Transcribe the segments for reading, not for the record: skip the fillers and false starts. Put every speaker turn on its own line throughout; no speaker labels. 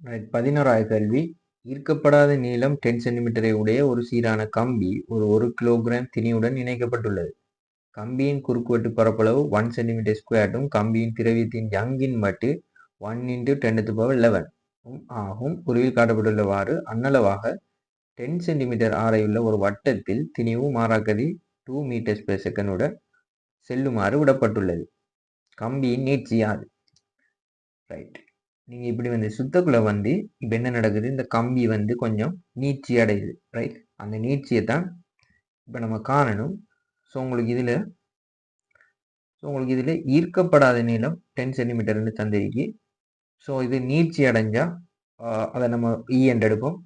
11வது கேள்வி. ஈர்க்கப்படாத நீளம் 10 சென்டிமீட்டரை உடைய ஒரு சீரான கம்பி ஒரு கிலோகிராம் திணியுடன் இணைக்கப்பட்டுள்ளது. கம்பியின் குறுக்குவெட்டு பரப்பளவு 1 சென்டிமீட்டர் ஸ்கொயர்டும் கம்பியின் திரவியத்தின் யங்கின் மட்டு 1 × 10⁻11 ஆகும். குறியில் காட்டப்பட்டுள்ளவாறு அன்னளவாக 10 சென்டிமீட்டர் ஆரையுள்ள ஒரு வட்டத்தில் திணிவு மாறாக்கதி 2 மீட்டர்ஸ் பெர் செகண்டுடன் செல்லுமாறு விடப்பட்டுள்ளது. கம்பியின் நீட்சி யாது? ரைட், நீங்க இப்படி சுத்தக்குள்ள இப்ப என்ன நடக்குது, இந்த கம்பி கொஞ்சம் நீட்சி அடையுது. ரைட், அந்த நீட்சியை தான் இப்ப நம்ம காணணும். ஸோ உங்களுக்கு இதுல ஈர்க்கப்படாத நீளம் 10 சென்டிமீட்டர்னு தந்திருக்கு. ஸோ இது நீட்சி அடைஞ்சா அதை நம்ம இ என்று எடுப்போம்.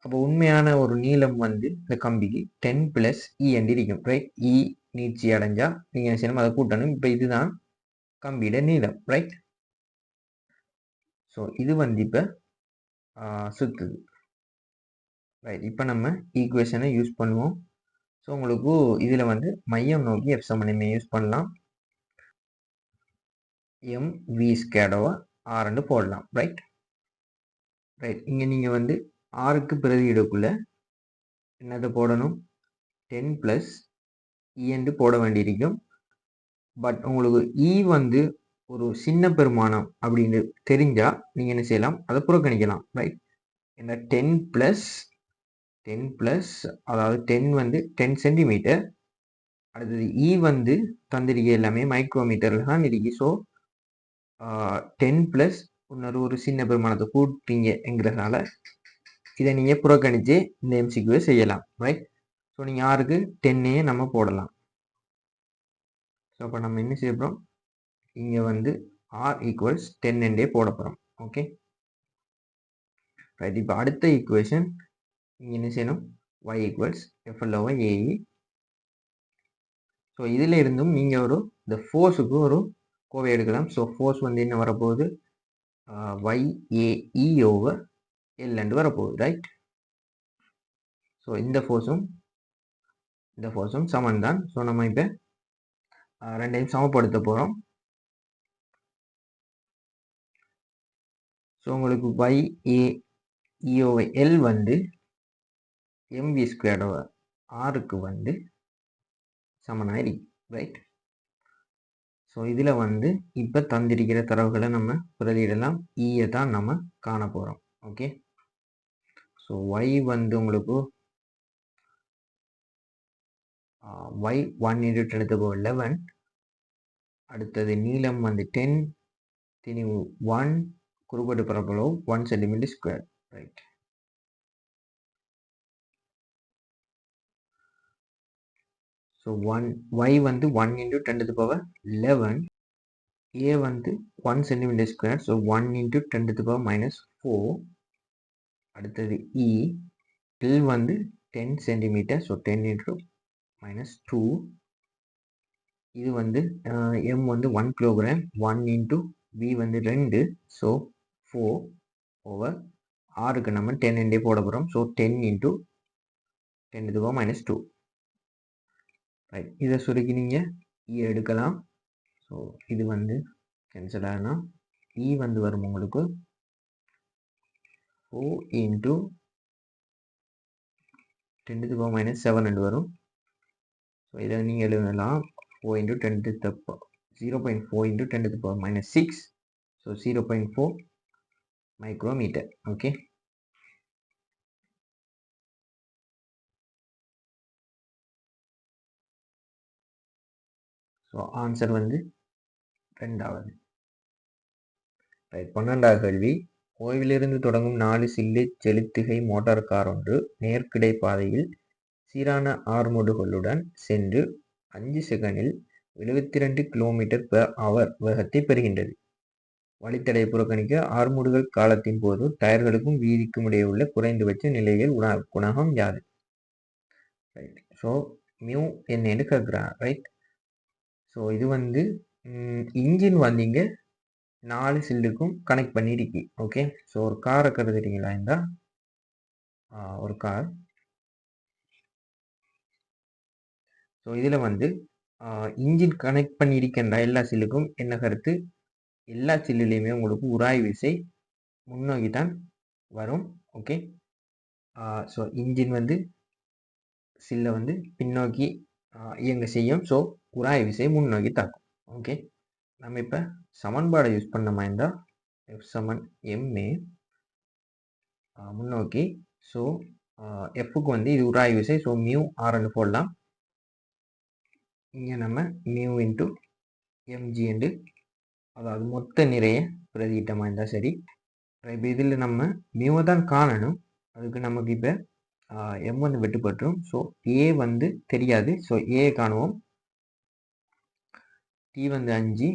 அப்போ உண்மையான ஒரு நீளம் இந்த கம்பிக்கு 10 + இ என்று இருக்கும். ரைட், இ நீட்சி அடைஞ்சா நீங்க என்ன செய்யணும், அதை கூட்டணும். இப்ப இதுதான் கம்பியோட நீளம். ரைட், ஸோ இது இப்ப சுத்துது. ரைட், இப்போ நம்ம ஈக்குவேஷனை யூஸ் பண்ணுவோம். ஸோ உங்களுக்கு இதுல மையம் நோக்கி எஃப் சமன்மை யூஸ் பண்ணலாம். mv²/r போடலாம். ரைட், இங்க நீங்க ஆருக்கு பிரதியிடக்குள்ள என்னதை போடணும், 10 + இ என்று போட வேண்டியிருக்கும். பட் உங்களுக்கு இ ஒரு சின்ன பெருமானம் அப்படின்னு தெரிஞ்சா நீங்க என்ன செய்யலாம், அதை புறக்கணிக்கலாம். ரைட், என்ன 10 + அதாவது 10 சென்டிமீட்டர். அடுத்தது இ தந்திரிக்கை எல்லாமே மைக்ரோமீட்டர்ல தான் இருக்கு. ஸோ 10 + இன்னொரு ஒரு சின்ன பெருமானத்தை கூட்டிங்கிறதுனால இதை நீங்க புறக்கணிச்சு இந்த எம்சிக்யூவை செய்யலாம். ரைட், ஸோ நீங்க ஆருக்கு 10 நம்ம போடலாம். ஸோ அப்போ நம்ம என்ன செய்ய போறோம், இங்க r = 10 என்றே போட போறோம். Okay, right. இப்போ அடுத்த ஈக்குவேஷன் இங்க என்ன செய்யணும், y = f/ae. ஸோ இதுல இருந்தும் நீங்க இந்த ஃபோர்ஸுக்கு ஒரு கோவை எடுக்கலாம். ஸோ ஃபோர்ஸ் என்ன வரப்போகுது, YAE/L என்று வரப்போகுது. ரைட், ஸோ இந்த ஃபோர்ஸும் சமன் தான். ஸோ நம்ம இப்போ ரெண்டையும் சமப்படுத்த போகிறோம். ஸோ உங்களுக்கு YAE/L mv²/rக்கு சமனாயிருக்கு. ரைட், ஸோ இதில் இப்போ தந்திருக்கிற தரவுகளை நம்ம பிரதியிடலாம். ஈயை தான் நம்ம காண போகிறோம். ஓகே, ஸோ y உங்களுக்கு y 1 × 10⁻11. அடுத்தது நீளம் 10, திணிவு 1, குறுக்குவெட்டு பரப்பளவு 1 centimetre square. Right, so y 1 × 10⁻11, a 1 centimetre square. So 1 × 10⁻⁻4. அடுத்தது e, L 10 சென்டிமீட்டர். ஸோ 10 × -2. இது m 1 கிலோகிராம். 1 × v 2. ஸோ 4 /rக்கு நம்ம 10 என்றே போட போகிறோம். ஸோ 10 × 10⁻⁻2. ரைட், இதை சுருக்கி நீங்கள் இ எடுக்கலாம். ஸோ இது கேன்சல் ஆகலாம். இ வரும் உங்களுக்கு 4 × 10⁻⁻7 என்று வரும். ஸோ இதை நீங்கள் எழுதலாம் 0.4 × 10⁻6. So 0.4 micrometre. Okay, so answer 2வது. ரைட், 12வது கேள்வி. ஓய்விலிருந்து தொடங்கும் 4 சில்லு செலுத்துகை மோட்டார் கார் ஒன்று நேர்கிடை பாதையில் சீரான ஆர்முடுகளுடன் சென்று 5 செகண்டில் 72 km/h வேகத்தை பெறுகின்றது. வழித்தடை புறக்கணிக்க ஆர்முடுகள் காலத்தின் போது டயர்களுக்கும் வீதிக்கும் இடையே உள்ள குறைந்தபட்ச நிலையில் குணகம் யாது? ரைட், ஸோ மியூ என்னன்னு கேட்குறான். ரைட், ஸோ இது இன்ஜின் இங்க 4 சில்லுக்கும் கனெக்ட் பண்ணிருக்கு. ஓகே, ஸோ ஒரு காரை கருதுறீங்களா, இந்த ஒரு கார். ஸோ இதில் இன்ஜின் கனெக்ட் பண்ணியிருக்கின்ற எல்லா சில்லுக்கும் என்ன கருத்து, எல்லா சில்லுலையுமே உங்களுக்கு உராய் விசை முன்னோக்கி தான் வரும். ஓகே, ஸோ இன்ஜின் வந்து சில்லை வந்து பின்னோக்கி இயங்க செய்யும். ஸோ உராய்வு விசை முன்னோக்கி தாக்கும். ஓகே, நம்ம இப்போ சமன்பாடை யூஸ் பண்ண மாதிரி இருந்தால் F சமன் MA முன்னோக்கி. ஸோ எஃப்க்கு வந்து இது உராய்வு விசை. ஸோ மியூ ஆர்ன்னு போடலாம். இங்கே நம்ம மியூ இன்ட்டு எம்ஜி என்று, அதாவது மொத்த நிறைய பிரதியிட்டமாக இருந்தால் சரி. இப்போ இதில் நம்ம மியூவை தான் காணணும். அதுக்கு நமக்கு இப்போ எம் வந்து வெட்டுப்பட்டுரும். ஸோ ஏ வந்து தெரியாது. ஸோ ஏ காணுவோம். டி வந்து 5,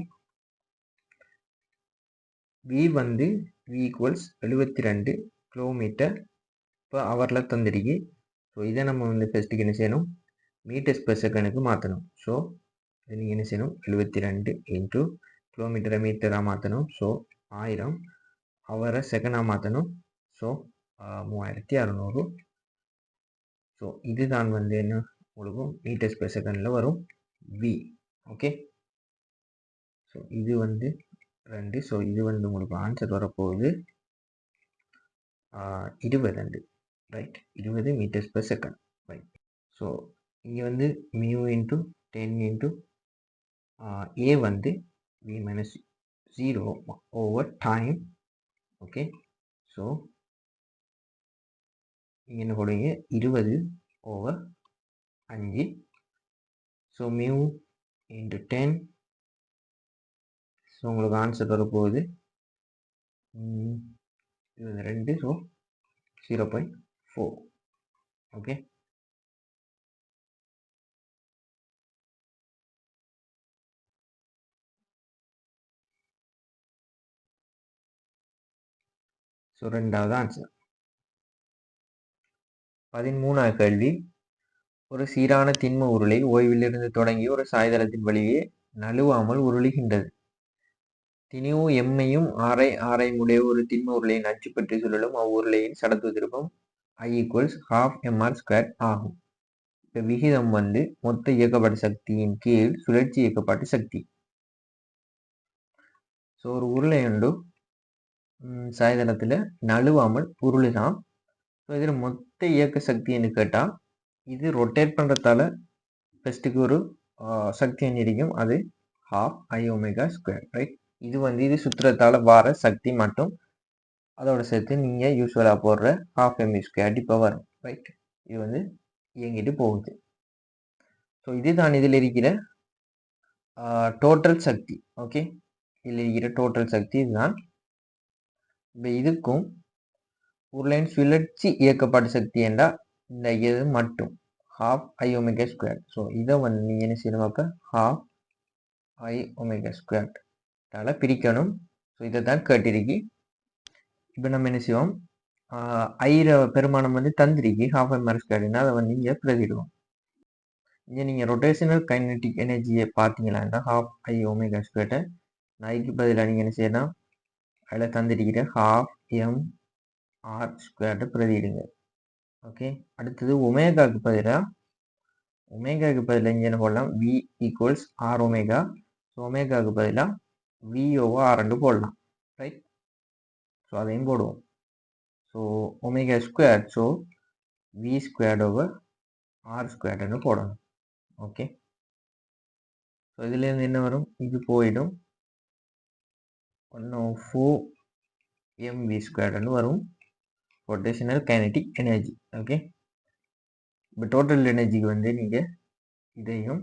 வி வந்து வி ஈக்குவல்ஸ் 72 கிலோமீட்டர் இப்போ ஹவரில் தந்துருக்கு. ஸோ இதை நம்ம வந்து ஃபஸ்ட்டுக்கு என்ன செய்யணும், மீட்டர்ஸ் பெர் செகண்டுக்கு மாற்றணும். ஸோ இதை நீங்கள் என்ன செய்யணும், 72 இன்ட்டு கிலோமீட்டரை மீட்டராக மாற்றணும். ஸோ 1000 ஹவரை செகண்டாக மாற்றணும். ஸோ 3600. ஸோ இதுதான் வந்து என்ன உங்களுக்கு மீட்டர்ஸ் பெர் செகண்டில் வரும் வி. ஓகே, ஸோ இது வந்து 2. ஸோ இது வந்து உங்களுக்கு ஆன்சர் வரப்போகுது 22. Right, 20 metres per second. Right, so இங்கே வந்து மியூ இன்ட்டு 10 இன்ட்டு ஏ வந்து V minus 0 over time. Okay, so இங்கே என்ன போடுவீங்க, 20 over 5. So mu into 10. So உங்களுக்கு ஆன்சர் வரப்போகுது 22. ஸோ 0.4. ஓகே, ஸோ ரெண்டாவது ஆன்சர். 13வது கேள்வி. ஒரு சீரான திண்ம உருளை ஓய்விலிருந்து தொடங்கி ஒரு சாய்தளத்தின் வழியே நழுவாமல் உருளுகின்றது. திணிவு எம்மையும் ஆரையும் உடைய ஒரு திண்ம உருளையின் அச்சு பற்றி சொல்லலும் அவ்வுருளையின் சடத்துவ திருப்பம் I ஈக்குவல்ஸ் 12 mr² ஆகும். இப்போ விகிதம் வந்து மொத்த இயக்கப்பாட்டு சக்தியின் கீழ் சுழற்சி இயக்கப்பாட்டு சக்தி. ஸோ ஒரு உருளை உண்டு சாய்தளத்தில் நழுவாமல் உருளுதான். ஸோ இதில் மொத்த இயக்க சக்தின்னு கேட்டால் இது ரொட்டேட் பண்ணுறதால ஃபஸ்ட்டுக்கு ஒரு சக்தி இருக்கும், அது 12 I⍵². ரைட், இது வந்து இது சுற்றுறதால வார சக்தி மட்டும், அதோட சேர்த்து நீங்கள் யூஸ்வலாக போடுற 12 mv² இப்போ வரும். ரைட், இது வந்து இயங்கிட்டு போகுது. ஸோ இதுதான் இதில் இருக்கிற டோட்டல் சக்தி. ஓகே, இதில் இருக்கிற டோட்டல் சக்தி இதுதான். இப்போ இதுக்கும் உருளையின் சுழற்சி இயக்கப்பாட்டு சக்தி என்றால் இந்த இது மட்டும் 12 I⍵². ஸோ இதை வந்து நீங்கள் என்ன செய்யணும், அப்போ 12 I⍵² பிரிக்கணும். ஸோ இதை தான் கேட்டிருக்கு. இப்போ நம்ம என்ன செய்வோம், ஐர பெருமானம் வந்து தந்திரிக்கு 12 mr², அதை வந்து இங்கே பிரதிடுவோம். இங்கே நீங்கள் ரொட்டேஷனல் கைனடிக் எனர்ஜியை பார்த்தீங்களா, 12 I⍵². ஐக்கு பதிலாக நீங்கள் என்ன செய்யலாம், அதில் தந்திருக்கிற 12 mr² பிரதிடுங்க. ஓகே, அடுத்தது ஒமேகாவுக்கு பதிலாக இங்கே என்ன போடலாம், V ஈக்குவல்ஸ் R⍵. ஸோ ஒமேகாவுக்கு பதிலாக V/R போடலாம். ரைட், ஸோ அதையும் போடுவோம். ஸோ ω², ஸோ V²/R² போடணும். ஓகே, ஸோ இதுலேருந்து என்ன வரும், இது போயிடும் 104 mv² வரும் ரொட்டேஷனல் கைனடிக் எனர்ஜி. ஓகே, இப்போ டோட்டல் எனர்ஜிக்கு வந்து நீங்கள் இதையும்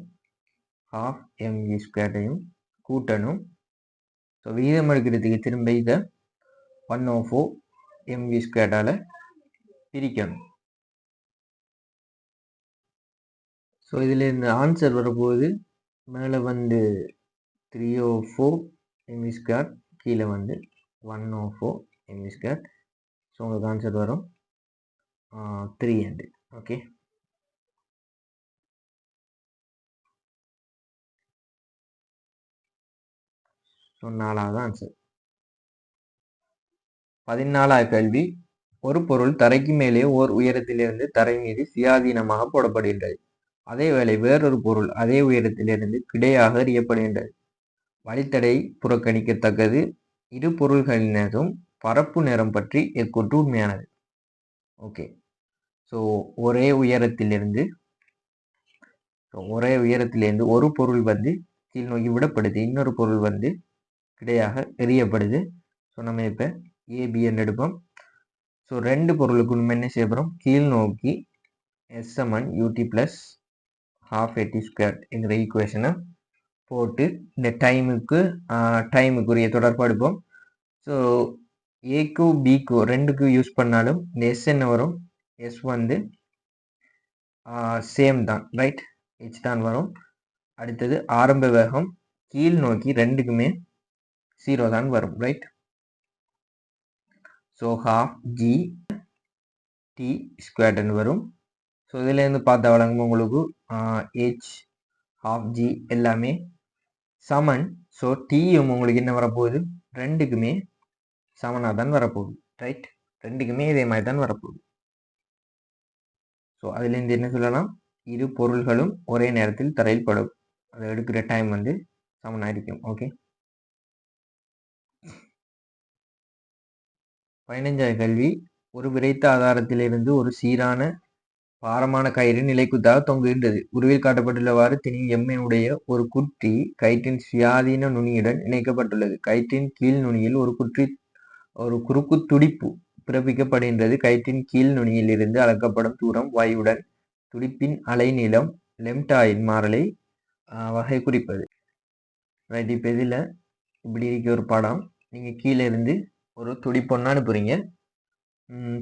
12 mv² கூட்டணும். ஸோ விகிதம் எடுக்கிறதுக்கு திரும்ப இதை 104 mv² பிரிக்கணும். ஸோ இதில் இந்த ஆன்சர் வரப்போகுது மேலே வந்து 304 mv², கீழே வந்து 104 mv². ஸோ உங்களுக்கு ஆன்சர் வரும் 300. ஓகே, ஸோ 4வது ஆன்சர். 14வது கேள்வி. ஒரு பொருள் தரைக்கு மேலே ஓர் உயரத்திலிருந்து தரை மீது சுயாதீனமாக போடப்படுகின்றது. அதேவேளை வேறொரு பொருள் அதே உயரத்திலிருந்து கிடையாக எறியப்படுகின்றது. வழித்தடை புறக்கணிக்கத்தக்கது. இரு பொருள்களினதும் பரப்பு நேரம் பற்றி எக்கூற்று உண்மையானது. ஓகே, ஸோ ஒரே உயரத்திலிருந்து ஒரு பொருள் வந்து கீழ் நோக்கி விடப்படுது, இன்னொரு பொருள் வந்து கிடையாக எறியப்படுது. ஸோ நம்ம இப்போ ஏபிஎன் எடுப்போம். ஸோ ரெண்டு பொருளுக்கு நம்ம என்ன செய்ய போகிறோம், கீழ் நோக்கி எஸ் சமன் யூடி ப்ளஸ் ½ AT² என்கிற ஈக்குவேஷனை போட்டு இந்த டைமுக்குரிய தொடர்பு எடுப்போம். ஸோ ஏக்கு பிக்கு ரெண்டுக்கு யூஸ் பண்ணாலும் இந்த எஸ் என்ன வரும், எஸ் வந்து சேம் தான், ரைட், ஹெச் தான் வரும். அடுத்தது ஆரம்ப வேகம் கீழ் நோக்கி ரெண்டுக்குமே 0 தான் வரும், ரைட். ஸோ ½ வரும். ஸோ இதுலேருந்து பார்த்த வழங்கும் உங்களுக்கு ஹெச் ½ எல்லாமே சமன். ஸோ டீயும் உங்களுக்கு என்ன வரப்போகுது, ரெண்டுக்குமே சமனாக தான் வரப்போகுது, ரைட். ரெண்டுக்குமே இதே மாதிரி தான் வரப்போகுது. ஸோ அதுலேருந்து என்ன சொல்லலாம், இரு பொருள்களும் ஒரே நேரத்தில் தரையில் படும், அதை எடுக்கிற டைம் வந்து சமனாக இருக்கும். ஓகே, 15வது கேள்வி. ஒரு விறைத்த ஆதாரத்திலிருந்து ஒரு சீரான பாரமான கயிறு நிலைக்குத்தாக தொங்குகின்றது. உருவில் காட்டப்பட்டுள்ளவாறு திணிவு எம்மை உடைய ஒரு குற்றி கயிற்றின் சுயாதீன நுனியுடன் இணைக்கப்பட்டுள்ளது. கயிற்றின் கீழ் நுனியில் ஒரு குறுக்கு துடிப்பு பிறப்பிக்கப்படுகின்றது. கயிற்றின் கீழ் நுனியில் இருந்து அளக்கப்படும் தூரம் y-உடன் துடிப்பின் அலைநீளம் லெம்டாயின் மாறலை வகை குறிப்பது. ரைட், இப்போ இதில் இப்படி இருக்க ஒரு படம், நீங்கள் கீழே இருந்து ஒரு துடிப்பு ஒன்று அனுப்புறீங்க.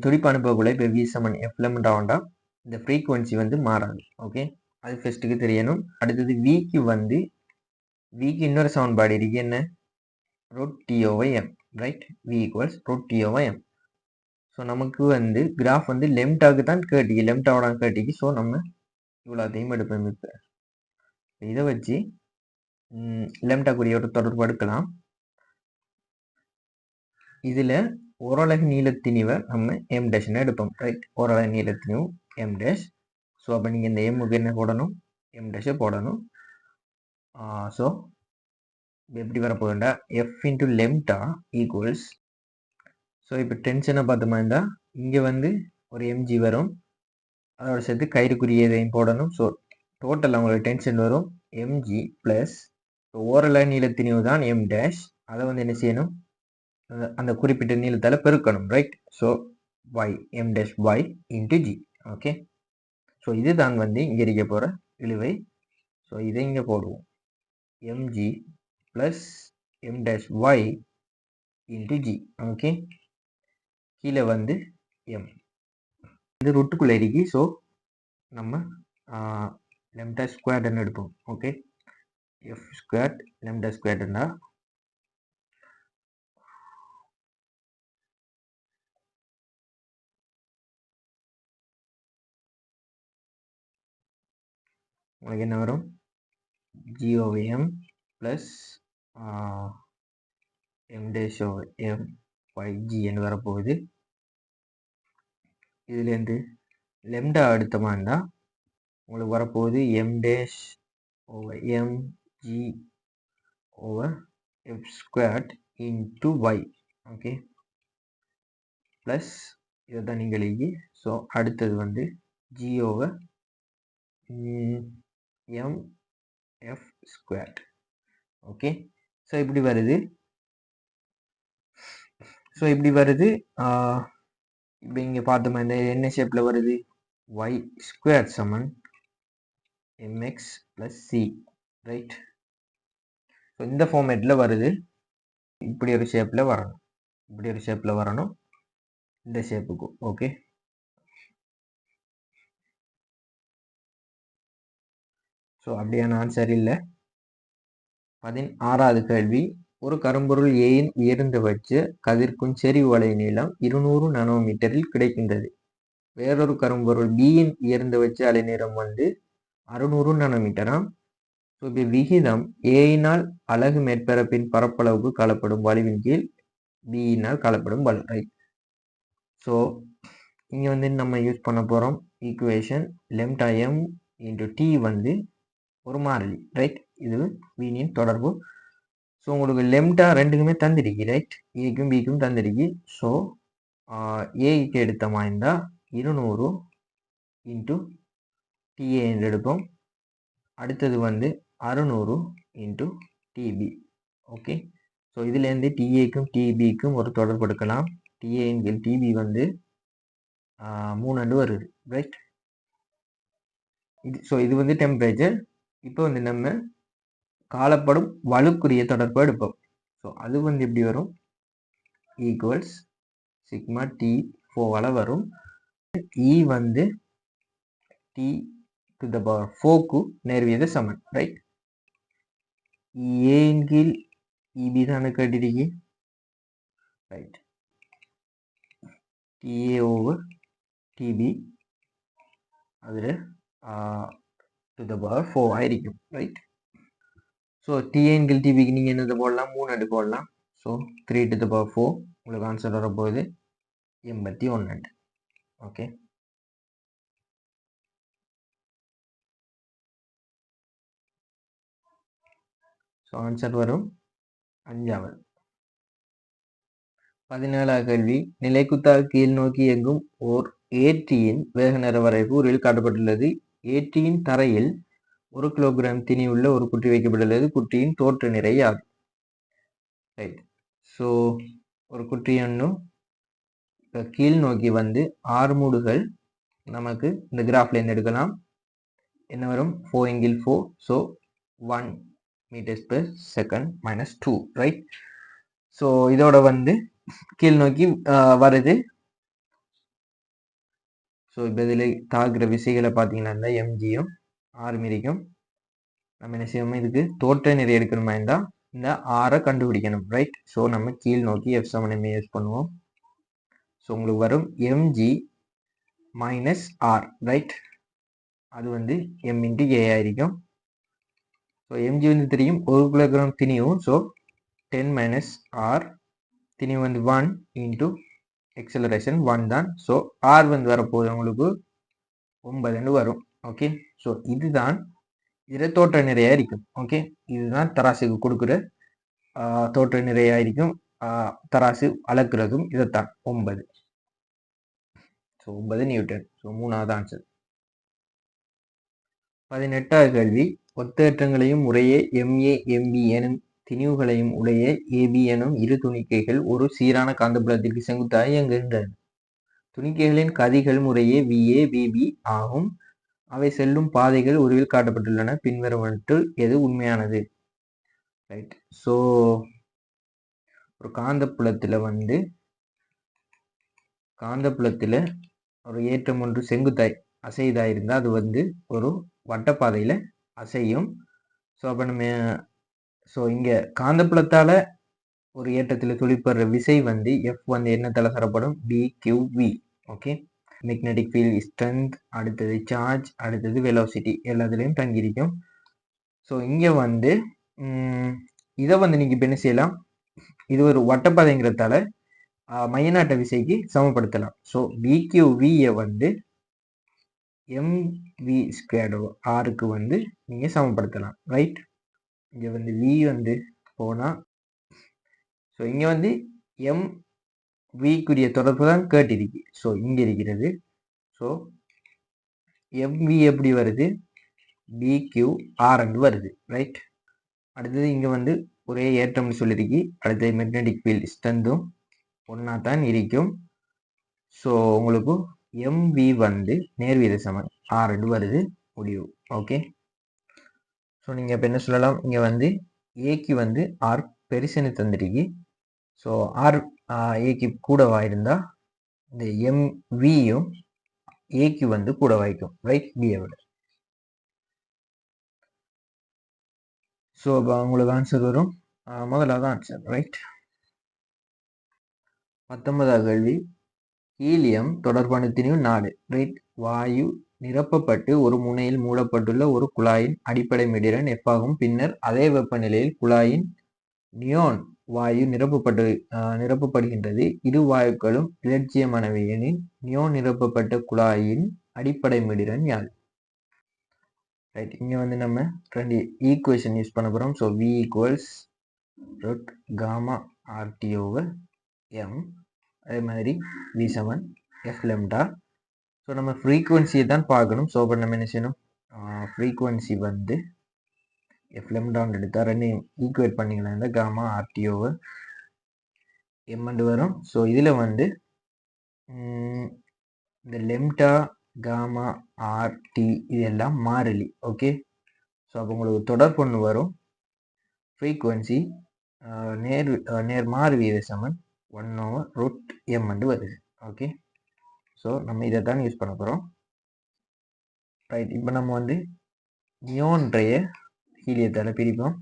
துடிப்பு அனுப்பக்குள்ள இப்போ v சமன் f லெம்டா வேண்டாம், இந்த ஃப்ரீக்குவன்சி வந்து மாறாது. ஓகே, அது ஃபர்ஸ்ட்டுக்கு தெரியணும். அடுத்தது விக்கு இன்னொரு சமன்பாடு இருக்கு, என்ன, √T/m, right. v = √T/m. So நமக்கு வந்து கிராஃப் வந்து லெம்டாவுக்கு தான் லெம்டாவோட கேட்டிக்கு. ஸோ நம்ம இவ்வளோத்தையும் எடுப்போம். இப்போ இதை வச்சு லெம்டாக்குரிய ஒரு தொடர்பு எடுக்கலாம். இதில் ஓரலகு நீளத்திணிவை நம்ம எம் டேஷ்னு எடுப்போம், ரைட். ஓரலகு நீளத்திணிவு எம் டேஷ். ஸோ அப்போ நீங்கள் இந்த எம்முக்கு என்ன போடணும், எம் டேஷை போடணும். ஸோ எப்படி வரப்போகுதுண்டா F into lambda equals. So இப்போ டென்ஷனை பார்த்தோமா இருந்தால் இங்கே வந்து ஒரு எம்ஜி வரும், அதோட சேர்த்து கயிறுக்குரிய இதையும் போடணும். ஸோ டோட்டல் உங்களுக்கு டென்ஷன் வரும் எம்ஜி ப்ளஸ் ஓரலகு நீளத்திணிவு தான் எம் டேஷ், அதை வந்து என்ன செய்யணும், அந்த குறிப்பிட்ட நீளத்தால் பெருக்கணும், right. So y m dash y into G. Okay, so இதுதான் வந்து இங்கே இருக்க போகிற இழுவை. ஸோ இதை இங்கே போடுவோம், mg plus m dash y into G. Okay, கீழே வந்து m இது ரொட்டுக்குள்ளே இருக்கு. ஸோ நம்ம லெம்டா ஸ்கொயர்டுன்னு எடுப்போம். ஓகே, f ஸ்கொயர்ட் லெம்டா ஸ்கொயர்டுன்னா உங்களுக்கு என்ன வரும், g/m plus m dash over m by g என்று வரப்போகுது. இதுலேருந்து லெம்டா எடுத்தமா இருந்தால் உங்களுக்கு வரப்போகுது m dash over m g over f squared into y. Okay, plus இதை தான் நீங்கள் எழுதி. ஸோ அடுத்தது வந்து g over m f squared. Okay, so இப்படி வருது. இப்போ இங்கே பார்த்தோமா இந்த என்ன ஷேப்பில் வருது, y ஸ்கொயர் சமன் mx plus c, right. So இந்த ஃபார்மேட்டில் வருது. இப்படி ஒரு ஷேப்பில் வரணும், இந்த ஷேப்புக்கு. ஓகே, ஸோ அப்படியான ஆன்சர் இல்லை. 16வது கேள்வி. ஒரு கரும்பொருள் ஏயின் உயர்ந்தபட்ச கதிர்க்கும் செறிவு அலை நீளம் 200 நானோமீட்டரில் கிடைக்கின்றது. வேறொரு கரும்பொருள் பியின் உயர்ந்தபட்ச அலைநீளம் வந்து 600 நானோமீட்டராம். ஸோ இப்போ விகிதம் ஏயினால் அலகு மேற்பரப்பின் பரப்பளவுக்கு காணப்படும் வலுவின் கீழ் பியினால் காணப்படும் வலு, ரைட். ஸோ இங்கே வந்து நம்ம யூஸ் பண்ண போகிறோம் equation lambda M into T வந்து ஒரு மாறிலி, ரைட். இது வினின் தொடர்பு. ஸோ உங்களுக்கு லெம்டா ரெண்டுக்குமே தந்திருக்கு, ரைட்? ஏக்கும் பிக்கும் தந்திருக்கு. ஸோ ஏக்கு எடுத்த மாதிரிந்தா 200 இன்ட்டு டிஏ என்று எடுப்போம். அடுத்தது வந்து 600 இன்ட்டு டிபி. ஓகே, ஸோ இதுலேருந்து டிஏக்கும் டிபிக்கும் ஒரு தொடர்பு எடுக்கலாம். டிஏ என்கில் டிபி வந்து 3 வருது, ரைட்? இது வந்து டெம்பரேச்சர். இப்போ வந்து நம்ம காலப்படும் வலுக்குரிய தொடர்பு எடுப்போம். ஸோ அது வந்து எப்படி வரும்? ஈக்குவல்ஸ் சிக்மா டி 4 வரும். இ வந்து டி டு த பவர் 4க்கு நேர்வியத சமன், ரைட்? ஏன் கீழ் இபி தானே கேட்டிருக்கு, ரைட்? டிஏ ஓவர் டிபி அதில் டு த பவர் 4 ஆയിരിக்கும், ரைட்? ஸோ டிஏன் கீழ் டிபிக்கு நீங்கள் என்னது போடலாம்? 3 போடலாம். ஸோ 3 டு த பவர் 4 உங்களுக்கு ஆன்சர் வரப்போகுது 81. ஓகே, ஸோ ஆன்சர் வரும் 5வது. 17வது கேள்வி. நிலைக்குத்தாக கீழ் நோக்கி இயங்கும் ஓர் ஏற்றியின் வேக நேர வரைவு உரையில் காட்டப்பட்டுள்ளது. ஏற்றியின் தரையில் 1 கிலோகிராம் திணி உள்ள ஒரு குற்றி வைக்கப்பட்டுள்ளது. குற்றியின் தோற்ற நிறை ஆகும், ரைட்? ஸோ ஒரு குற்றி ஒன்றும் கீழ் நோக்கி வந்து 6 மூடுகள் நமக்கு இந்த கிராஃப்ல இருந்து எடுக்கலாம். என்ன வரும்? 4 × 4, ஸோ 1 m/s -2, ரைட்? ஸோ இதோட வந்து கீழ் நோக்கி வருது. ஸோ இப்போ இதில் தாக்குற விசைகளை பார்த்தீங்கன்னா இந்த எம்ஜியும் 6 மிதிக்கும். நம்ம என்ன செய்யணும்? இதுக்கு தோற்ற நிறை எடுக்கணுமா இருந்தால் இந்த 6 கண்டுபிடிக்கணும், ரைட்? ஸோ நம்ம கீழ் நோக்கி F7 யூஸ் பண்ணுவோம். ஸோ உங்களுக்கு வரும் எம்ஜி -r, ரைட்? அது வந்து m × a ஆയിരിக்கும். ஸோ எம்ஜி வந்து தெரியும் 1 கிலோகிராம் திணியும். ஸோ 10 - r திணி வந்து 1 இன்ட்டு எக்ஸலரேஷன் 1 தான். ஸோ r வந்து வரப்போகுது உங்களுக்கு 9 வரும். ஓகே, ஸோ இதுதான் இதில் தோற்ற நிறையா இருக்கும். ஓகே, இதுதான் தராசுக்கு கொடுக்குற தோற்ற நிறையா இருக்கும். தராசு அளக்குறதும் இதைத்தான் 9. So 9 Newton. ஸோ 3வது ஆன்சர். 18வது கேள்வி. ஒத்த ஏற்றங்களையும் முறையே MA MB எனும் திணிவுகளையும் உடைய AB எனும் இரு துணிக்கைகள் ஒரு சீரான காந்தப்புலத்திற்கு செங்குத்தாக இயங்குகின்றன. துணிக்கைகளின் கதிகள் முறையே VA VB ஆகும். அவை செல்லும் பாதைகள் உருவில் காட்டப்பட்டுள்ளன. பின்வருவனவற்றுள் எது உண்மையானது? ரைட். ஸோ ஒரு காந்தப்புலத்தில் ஒரு ஏற்றம் ஒன்று செங்குத்தாய் அசைதாய் இருந்தால் அது வந்து ஒரு வட்டப்பாதையில் அசையும். ஸோ அப்போ இங்கே காந்தப்புலத்தால் ஒரு ஏற்றத்தில் துளிப்படுற விசை வந்து F வந்து என்னத்தால் தரப்படும்? BQV. Okay, magnetic field strength, அடுத்தது சார்ஜ், அடுத்தது வெலோசிட்டி எல்லாத்துலேயும் தங்கியிருக்கும். ஸோ இங்கே வந்து இதை வந்து நீங்கள் இப்போ என்ன செய்யலாம்? இது ஒரு வட்டப்பாதைங்கிறதால மையநாட்ட விசைக்கு சமப்படுத்தலாம். ஸோ BQVயை வந்து MV² ஆருக்கு வந்து நீங்கள் சமப்படுத்தலாம், ரைட்? இங்கே வந்து V வந்து போனால் ஸோ இங்கே வந்து MVக்குரிய தொடர்பு தான் கேட்டிருக்கு. ஸோ இங்கே இருக்கிறது. ஸோ MV எப்படி வருது? BQR வருது, ரைட்? அடுத்தது இங்கே வந்து ஒரே ஏற்றம்னு சொல்லியிருக்கு. அடுத்தது மேக்னெட்டிக் ஃபீல்ட் ஸ்ட்ரென்த்தும் ஒன்றா தான் இருக்கும். ஸோ உங்களுக்கு MV வந்து நேர்விகித சமன் R வருது முடிவு. ஓகே, ஸோ நீங்கள் இப்போ என்ன சொல்லலாம்? இங்கே வந்து ஏக்கு வந்து R பெருசுன்னு தந்துருக்கு. ஸோ R ஏக்கு கூடவா இருந்தால் இந்த MVயும் ஏக்கு வந்து கூட வாய்க்கும், ரைட்? பியை விட. ஸோ இப்போ உங்களுக்கு ஆன்சர் வரும் முதலாவது ஆன்சர், ரைட்? 19வது கேள்வி. ஹீலியம் தொடர்பான திணிவு 4, ரைட்? வாயு நிரப்பப்பட்டு ஒரு முனையில் மூடப்பட்டுள்ள ஒரு குழாயின் அடிப்படை மிடிரன் F ஆகும். பின்னர் அதே வெப்பநிலையில் குழாயின் நியோன் வாயு நிரப்பப்படுகின்றது. இரு வாயுக்களும் இலட்சியமானவை எனில் நியோன் நிரப்பப்பட்ட குழாயின் அடிப்படை மிடிரன் யாது? ரைட், இங்கே வந்து நம்ம 2 ஈக்குவேஷன் யூஸ் பண்ண போகிறோம். So V = root gamma RT over M. அதே மாதிரி V7 எஃப் லெம்டா. ஸோ நம்ம ஃப்ரீக்குவன்சியை தான் பார்க்கணும். ஸோ இப்போ நம்ம என்ன செய்யணும், ஃப்ரீக்குவன்சி வந்து எஃப் லெம்டான்னு எடுத்தால் ரெண்டையும் ஈக்குவேட் பண்ணிக்கலாம். இந்த காமா ஆர்டி ஓவர் எம்ண்டு வரும். ஸோ இதில் வந்து இந்த லெம்டா காமா ஆர்டி இதெல்லாம் மாறிலி. ஓகே. ஸோ அப்போ உங்களுக்கு தொடர்பு ஒன்று வரும். ஃப்ரீக்குவன்சி நேர்மாறு வீத சமன் 1/√m வருது. ஓகே. ஸோ நம்ம இதை தான் யூஸ் பண்ண போகிறோம். ரைட். இப்போ நம்ம வந்து நியோன்றைய ஹீலியத்தால் பிரிப்போம்.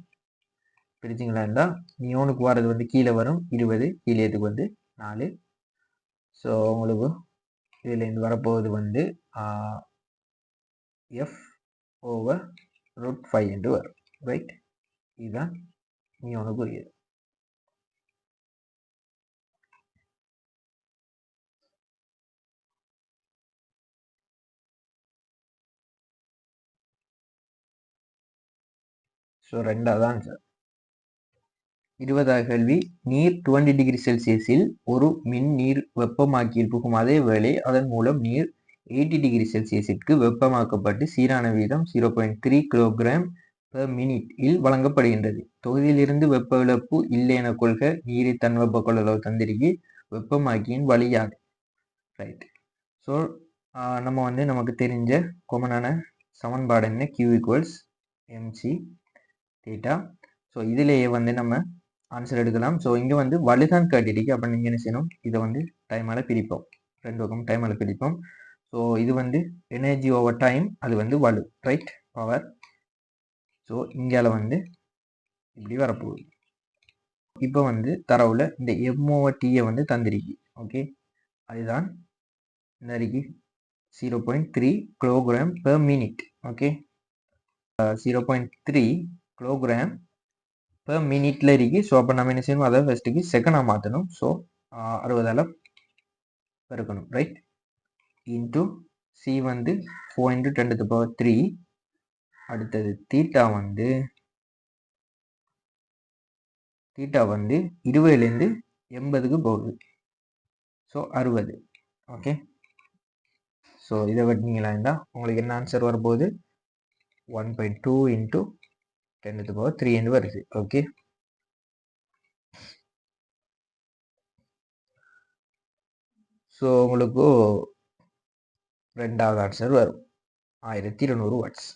பிரிச்சிங்களா இருந்தால் நியோனுக்கு வர்றது வந்து கீழே வரும் 20, ஹீலியத்துக்கு வந்து 4. ஸோ உங்களுக்கு இதில் வரப்போகுது வந்து F/√5 என்று வரும். ரைட். இதுதான் நியோனுக்கு உரியது. ஸோ 2வது ஆன்சர். 20வது கேள்வி, நீர் 20 டிகிரி செல்சியஸில் ஒரு மின் நீர் வெப்பமாக்கியில் புகும் அதே வேளை அதன் மூலம் நீர் 80 டிகிரி செல்சியஸிற்கு வெப்பமாக்கப்பட்டு சீரான வீதம் 0.3 கிலோகிராம் பெர் மினிட் இல் வழங்கப்படுகின்றது. தொகுதியிலிருந்து வெப்ப இழப்பு இல்லை என கொள்க. நீரை தன் வெப்ப கொள்ளளவு தந்திரிக்கு வெப்பமாக்கியின் வழியாக. ரைட். ஸோ நம்ம வந்து நமக்கு தெரிஞ்ச காமனான சமன்பாடு என்ன, Q = mc தீட்டா. ஸோ இதிலேயே வந்து நம்ம ஆன்சர் எடுக்கலாம். ஸோ இங்கே வந்து வலுதான் கேட்டிருக்கு. அப்போ நீங்கள் என்ன செய்யணும், இதை வந்து டைமால் பிரிப்போம். 2 பக்கம் டைமால் பிரிப்போம். ஸோ இது வந்து எனர்ஜி ஓவர் டைம், அது வந்து வலு. ரைட். பவர். ஸோ இங்கால வந்து இப்படி வரப்போகுது. இப்போ வந்து தரவுல இந்த m/t வந்து தந்திருக்கு. ஓகே. அதுதான் இந்த அறிக்கை 0.3 kilogram per minute. Okay. 0.3 kilogram per மினிட்ல இருக்கு. ஸோ அப்போ நம்ம என்ன செய்யணும், அதை ஃபர்ஸ்ட்டுக்கு செகண்டாக மாற்றணும். ஸோ 60ஆல் பெருக்கணும். ரைட். இன்ட்டு சி வந்து 4 × 10⁻3. அடுத்தது தீட்டா வந்து 20லேருந்து 80க்கு போகுது. ஸோ 60. ஓகே. ஸோ இதை வெட்டினீங்களா இருந்தால் உங்களுக்கு என்ன ஆன்சர் வரப்போகுது, 1.2 × 10⁻3 வருது. ஓகே. ஸோ உங்களுக்கு 2வது ஆன்சர் வரும் 1200 வாட்ஸ்.